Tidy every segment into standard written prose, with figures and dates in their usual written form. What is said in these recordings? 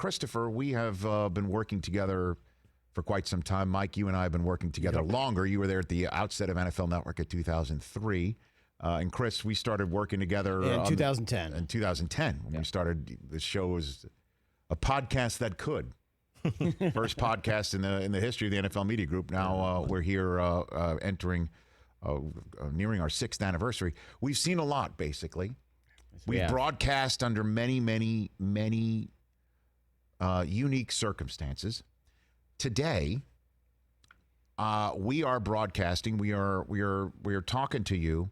Christopher, we have been working together for quite some time. Mike, you and I have been working together longer. You were there at the outset of NFL Network in 2003. And Chris, we started working together in 2010. In 2010, when we started, the show was a podcast that could. First podcast in the history of the NFL Media Group. Now we're here entering, nearing our 6th anniversary. We've seen a lot, basically. We've broadcast under many, many, many unique circumstances. Today, we are broadcasting. We are talking to you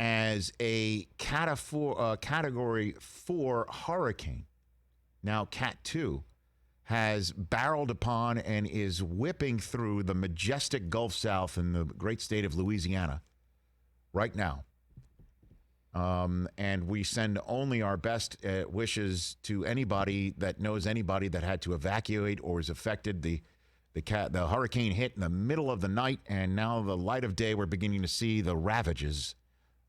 as a Category 4 hurricane. Now, Cat 2 has barreled upon and is whipping through the majestic Gulf South in the great state of Louisiana right now. And we send only our best wishes to anybody that knows anybody that had to evacuate or is affected. The hurricane hit in the middle of the night, and now the light of day, we're beginning to see the ravages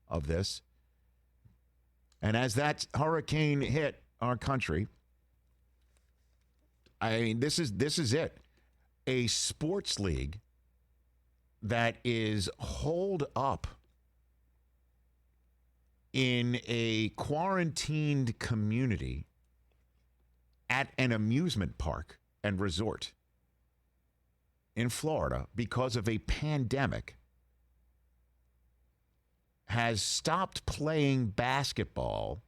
of this. And as that hurricane hit our country, I mean, this is it. A sports league that is holed up in a quarantined community at an amusement park and resort in Florida because of a pandemic has stopped playing basketball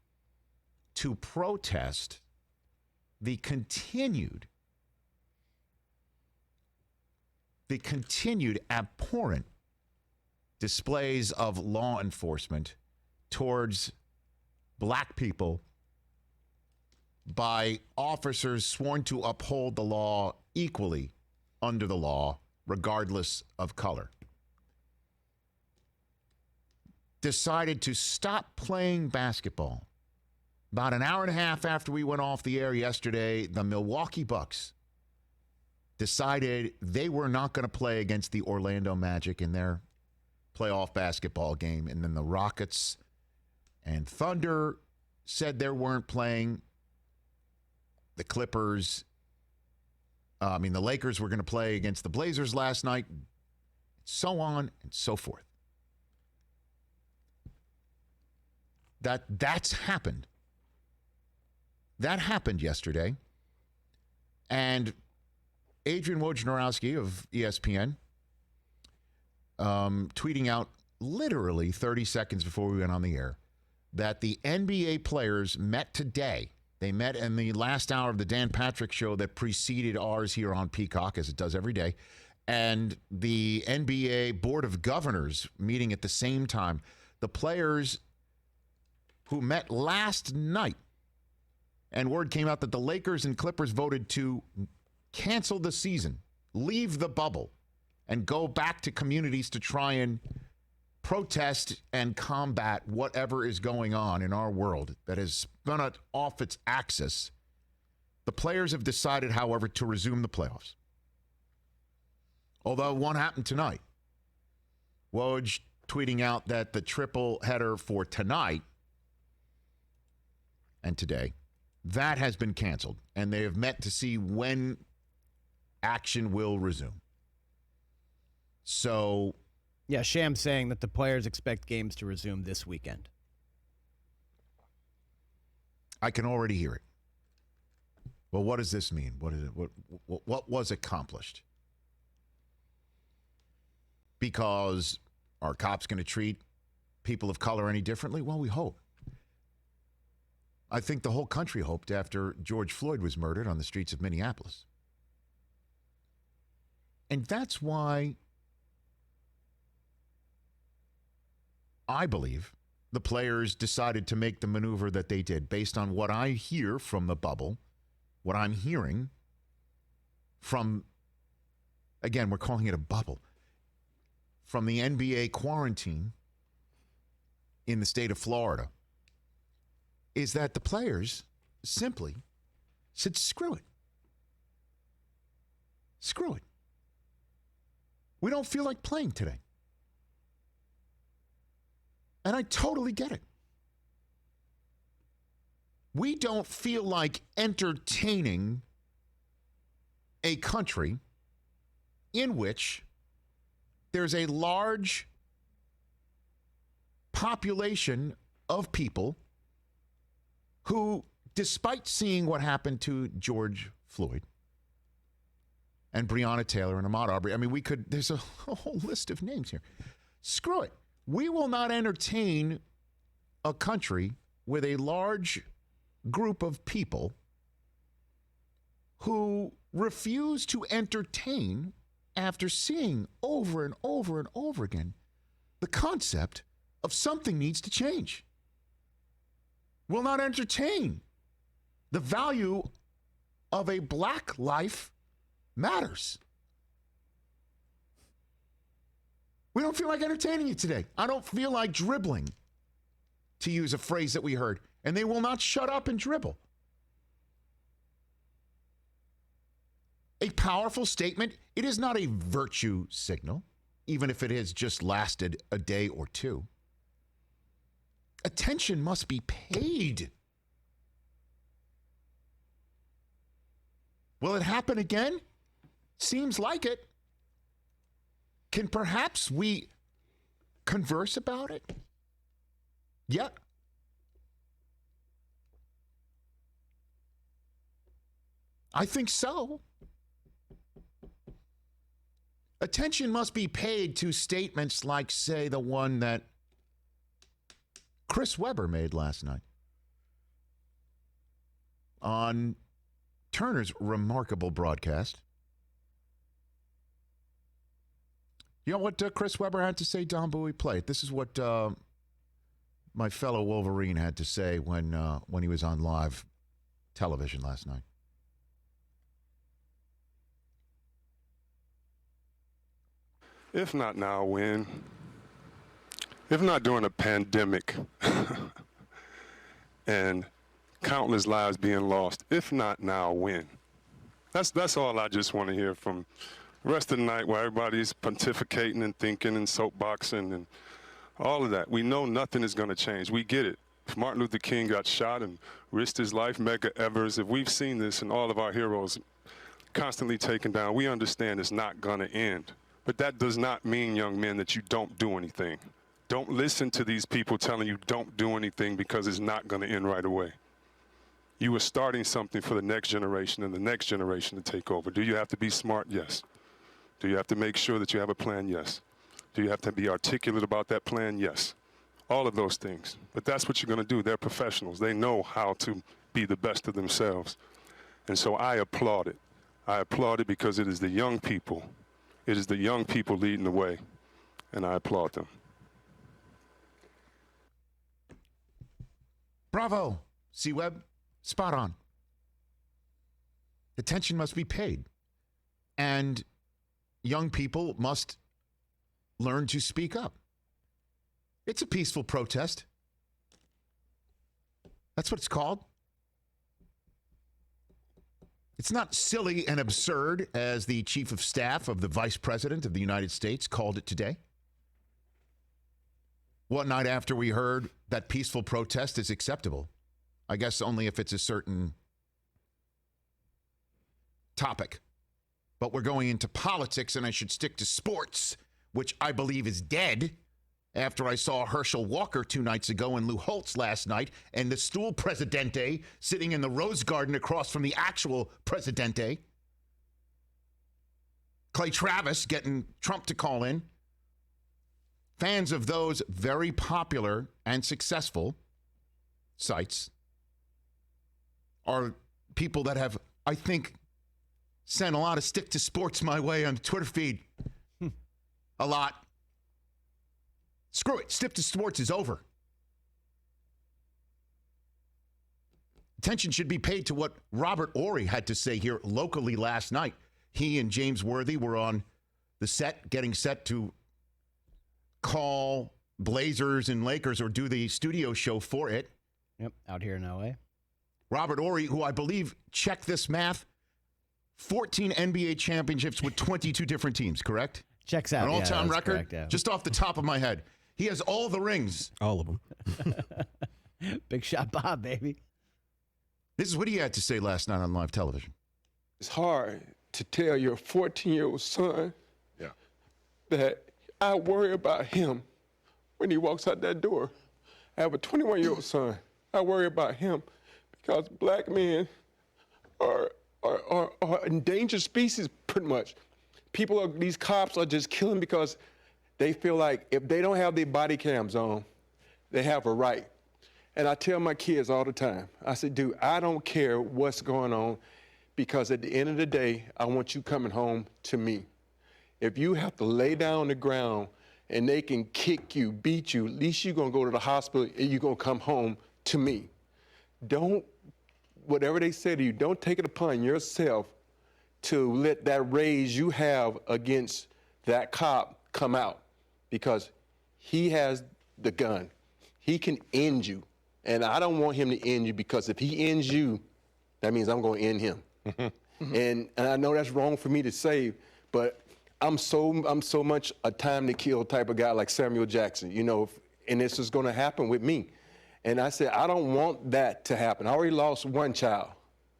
to protest the continued abhorrent displays of law enforcement towards black people by officers sworn to uphold the law equally under the law, regardless of color. Decided to stop playing basketball. About an hour and a half after we went off the air yesterday, the Milwaukee Bucks decided they were not going to play against the Orlando Magic in their playoff basketball game. And then the Rockets and Thunder said they weren't playing. The Lakers were going to play against the Blazers last night, so on and so forth. That's happened. That happened yesterday. And Adrian Wojnarowski of ESPN tweeting out literally 30 seconds before we went on the air that the NBA players met today. They met in the last hour of the Dan Patrick show that preceded ours here on Peacock, as it does every day. And the NBA Board of Governors meeting at the same time. The players who met last night, and word came out that the Lakers and Clippers voted to cancel the season, leave the bubble, and go back to communities to try and protest and combat whatever is going on in our world that has spun it off its axis. The players have decided, however, to resume the playoffs. Although one happened tonight. Woj tweeting out that the triple header for tonight and today, that has been canceled, and they have met to see when action will resume. So, yeah, Sham's saying that the players expect games to resume this weekend. I can already hear it. Well, what does this mean? What is it? What was accomplished? Because are cops going to treat people of color any differently? Well, we hope. I think the whole country hoped after George Floyd was murdered on the streets of Minneapolis. And that's why I believe the players decided to make the maneuver that they did based on what I hear from the bubble, what I'm hearing from, again, we're calling it a bubble, from the NBA quarantine in the state of Florida, is that the players simply said, screw it. Screw it. We don't feel like playing today. And I totally get it. we don't feel like entertaining a country in which there's a large population of people who, despite seeing what happened to George Floyd and Breonna Taylor and Ahmaud Arbery, I mean, there's a whole list of names here. Screw it. We will not entertain a country with a large group of people who refuse to entertain, after seeing over and over and over again, the concept of something needs to change. Will not entertain the value of a black life matters. We don't feel like entertaining it today. I don't feel like dribbling, to use a phrase that we heard, and they will not shut up and dribble. A powerful statement. It is not a virtue signal, even if it has just lasted a day or two. Attention must be paid. Will it happen again? Seems like it. Can perhaps we converse about it? Yeah. I think so. Attention must be paid to statements like, say, the one that Chris Webber made last night on Turner's remarkable broadcast. You know what Chris Webber had to say, Don Bowie? Play it. This is what my fellow Wolverine had to say when he was on live television last night. If not now, when? If not during a pandemic and countless lives being lost, if not now, when? That's all I just want to hear from the rest of the night, while everybody's pontificating and thinking and soapboxing and all of that. We know nothing is going to change. We get it. If Martin Luther King got shot and risked his life, Medgar Evers, if we've seen this and all of our heroes constantly taken down, we understand it's not going to end. But that does not mean, young men, that you don't do anything. Don't listen to these people telling you don't do anything, because it's not going to end right away. You are starting something for the next generation and the next generation to take over. Do you have to be smart? Yes. Do you have to make sure that you have a plan? Yes. Do you have to be articulate about that plan? Yes. All of those things. But that's what you're going to do. They're professionals. They know how to be the best of themselves. And so I applaud it. I applaud it because it is the young people. It is the young people leading the way, and I applaud them. Bravo, C-Web. Spot on. Attention must be paid. And young people must learn to speak up. It's a peaceful protest. That's what it's called. It's not silly and absurd, as the chief of staff of the vice president of the United States called it today. One night after we heard that peaceful protest is acceptable. I guess only if it's a certain topic. But we're going into politics, and I should stick to sports, which I believe is dead, after I saw Herschel Walker 2 nights ago and Lou Holtz last night, and the stool presidente sitting in the Rose Garden across from the actual presidente. Clay Travis getting Trump to call in. Fans of those very popular and successful sites are people that have, I think, sent a lot of stick to sports my way on the Twitter feed. A lot. Screw it. Stick to sports is over. Attention should be paid to what Robert Horry had to say here locally last night. He and James Worthy were on the set, getting set to call Blazers and Lakers or do the studio show for it. Yep, out here in L.A. Robert Horry, who I believe, check this math, 14 NBA championships with 22 different teams, correct? Checks out. An all-time record, correct, yeah. just off the top of my head. He has all the rings. All of them. Big shot Bob, baby. This is what he had to say last night on live television. It's hard to tell your 14-year-old son that I worry about him when he walks out that door. I have a 21-year-old son. I worry about him because black men are endangered species, pretty much. These cops are just killing because they feel like if they don't have their body cams on, they have a right. And I tell my kids all the time, I say, dude, I don't care what's going on because at the end of the day, I want you coming home to me. If you have to lay down on the ground and they can kick you, beat you, at least you're gonna go to the hospital and you're gonna come home to me. Don't, whatever they say to you, don't take it upon yourself to let that rage you have against that cop come out because he has the gun. He can end you. And I don't want him to end you because if he ends you, that means I'm gonna end him. And I know that's wrong for me to say, but I'm so much a time to kill type of guy like Samuel Jackson, you know, and this is gonna happen with me. And I said, I don't want that to happen. I already lost one child.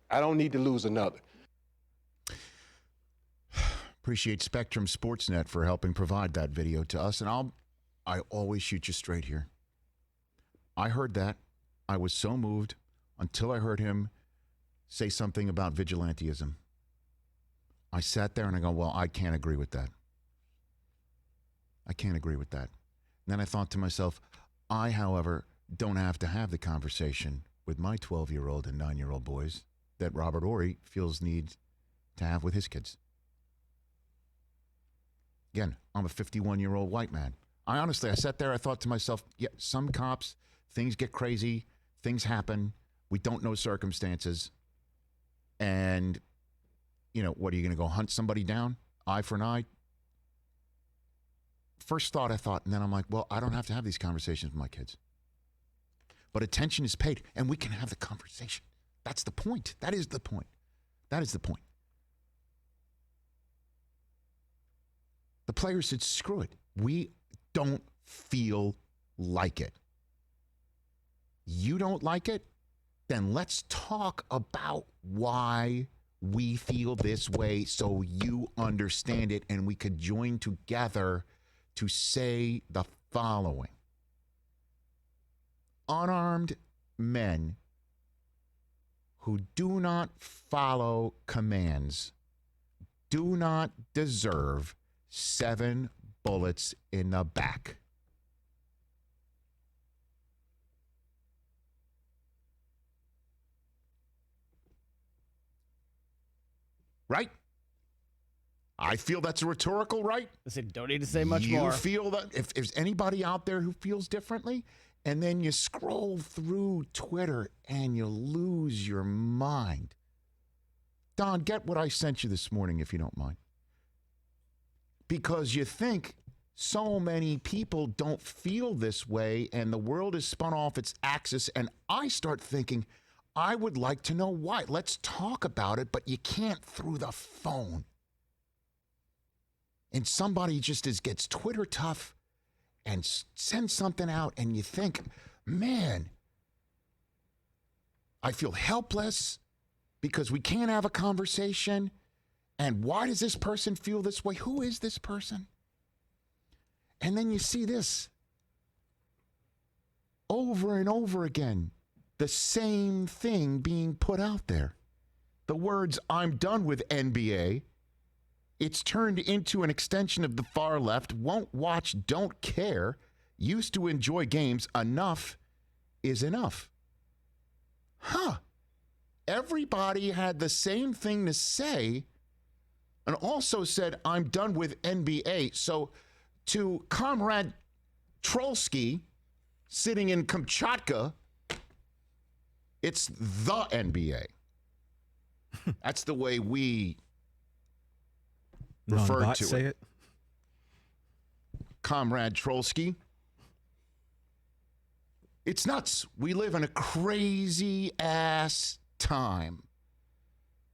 I don't need to lose another. Appreciate Spectrum Sportsnet for helping provide that video to us. And I always shoot you straight here. I heard that. I was so moved until I heard him say something about vigilantism. I sat there and I go, well, I can't agree with that. I can't agree with that. And then I thought to myself, I, however, don't have to have the conversation with my 12-year-old and 9-year-old boys that Robert Horry feels needs to have with his kids. Again, I'm a 51-year-old white man. I sat there, I thought to myself, yeah, some cops, things get crazy, things happen, we don't know circumstances, and, you know, what, are you going to go hunt somebody down? Eye for an eye? First thought I thought, and then I'm like, well, I don't have to have these conversations with my kids. But attention is paid, and we can have the conversation. That's the point. That is the point. That is the point. The players said, screw it. We don't feel like it. You don't like it? Then let's talk about why we feel this way so you understand it and we could join together to say the following. Unarmed men who do not follow commands do not deserve 7 bullets in the back. Right? I feel that's a rhetorical right. I said, don't need to say much more. You feel that if there's anybody out there who feels differently, and then you scroll through Twitter and you lose your mind. Don, get what I sent you this morning, if you don't mind. Because you think so many people don't feel this way and the world is spun off its axis, and I start thinking, I would like to know why. Let's talk about it, but you can't through the phone. And somebody just gets Twitter tough and sends something out, and you think, man, I feel helpless because we can't have a conversation. And why does this person feel this way? Who is this person? And then you see this over and over again, the same thing being put out there. The words, I'm done with NBA. It's turned into an extension of the far left, won't watch, don't care, used to enjoy games. Enough is enough. Huh. Everybody had the same thing to say and also said, I'm done with NBA. So to Comrade Trolsky sitting in Kamchatka, it's the NBA. That's the way we refer to say it. Comrade Trolsky. It's nuts. We live in a crazy ass time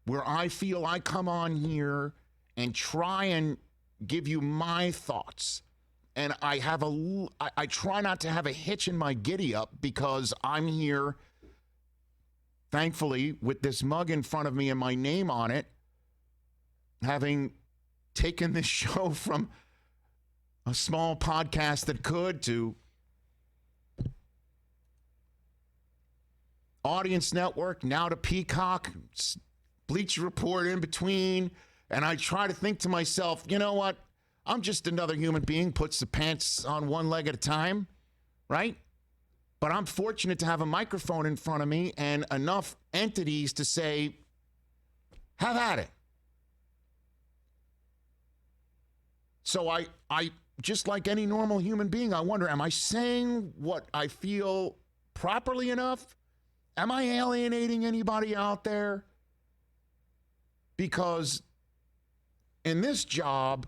where I feel I come on here and try and give you my thoughts. And I try not to have a hitch in my giddy up because I'm here thankfully, with this mug in front of me and my name on it, having taken this show from a small podcast that could to Audience Network, now to Peacock, Bleacher Report in between. And I try to think to myself, you know what? I'm just another human being, puts the pants on one leg at a time, right? But I'm fortunate to have a microphone in front of me and enough entities to say, have at it. So I just like any normal human being, I wonder, am I saying what I feel properly enough? Am I alienating anybody out there? Because in this job,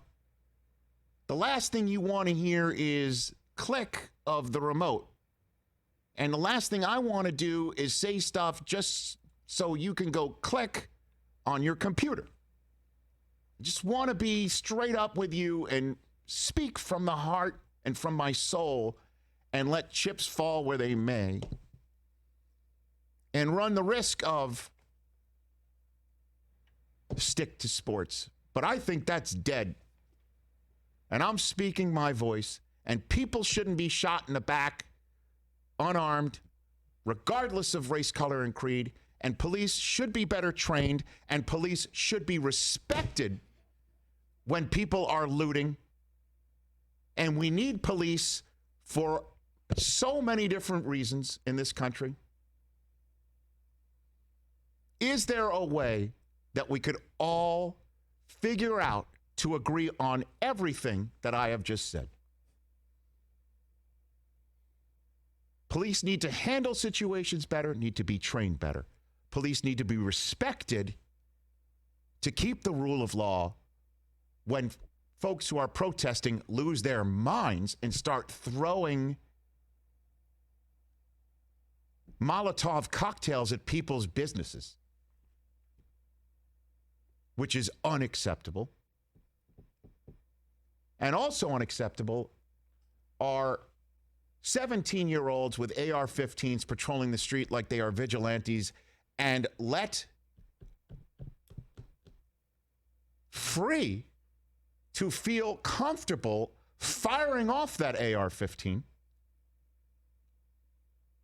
the last thing you want to hear is click of the remote. And the last thing I want to do is say stuff just so you can go click on your computer. I just want to be straight up with you and speak from the heart and from my soul and let chips fall where they may. And run the risk of stick to sports. But I think that's dead. And I'm speaking my voice, and people shouldn't be shot in the back, unarmed, regardless of race, color, and creed. And police should be better trained, and police should be respected when people are looting. And we need police for so many different reasons in this country. Is there a way that we could all figure out to agree on everything that I have just said? Police need to handle situations better, need to be trained better. Police need to be respected to keep the rule of law when folks who are protesting lose their minds and start throwing Molotov cocktails at people's businesses, which is unacceptable. And also unacceptable are 17-year-olds with AR-15s patrolling the street like they are vigilantes and let free to feel comfortable firing off that AR-15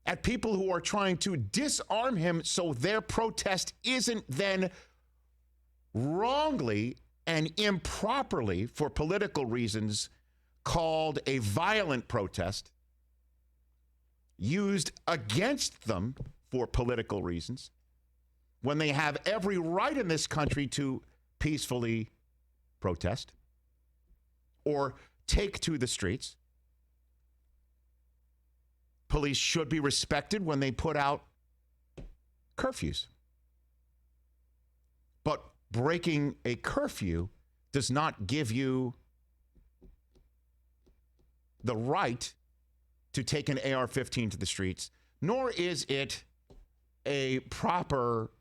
at people who are trying to disarm him so their protest isn't then wrongly and improperly, for political reasons, called a violent protest, used against them for political reasons, when they have every right in this country to peacefully protest or take to the streets. Police should be respected when they put out curfews. But breaking a curfew does not give you the right to take an AR-15 to the streets, nor is it a proper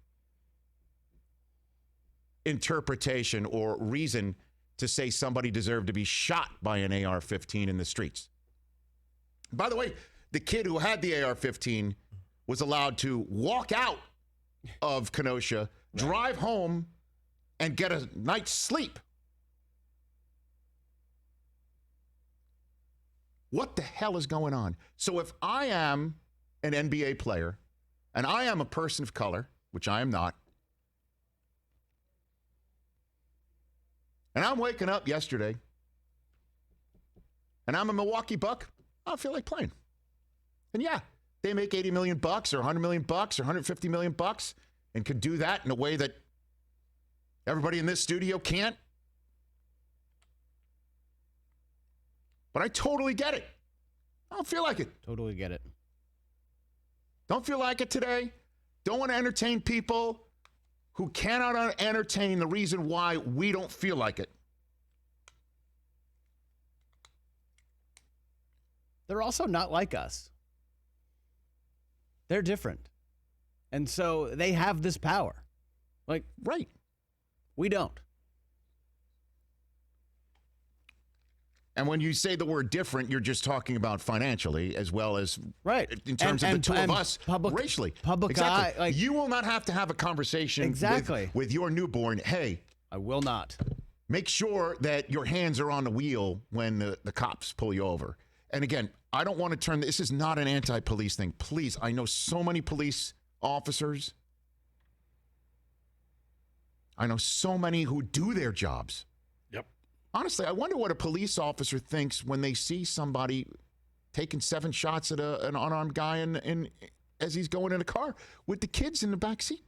interpretation or reason to say somebody deserved to be shot by an AR-15 in the streets. By the way, the kid who had the AR-15 was allowed to walk out of Kenosha, drive home, and get a night's sleep. What the hell is going on? So if I am an NBA player and I am a person of color, which I am not, and I'm waking up yesterday and I'm a Milwaukee Buck, I don't feel like playing. And yeah, they make $80 million or $100 million or $150 million and could do that in a way that everybody in this studio can't. But I totally get it. I don't feel like it. Totally get it. Don't feel like it today. Don't want to entertain people who cannot entertain the reason why we don't feel like it. They're also not like us. They're different. And so they have this power. Like, right. We don't. And when you say the word different, you're just talking about financially as well as in terms of the two of us racially. Public exactly. eye. You will not have to have a conversation with your newborn. Hey, I will not. Make sure that your hands are on the wheel when the cops pull you over. And again, I don't want to turn this is not an anti-police thing. Please, I know so many police officers. I know so many who do their jobs. Yep. Honestly, I wonder what a police officer thinks when they see somebody taking 7 shots at an unarmed guy as he's going in a car with the kids in the back seat.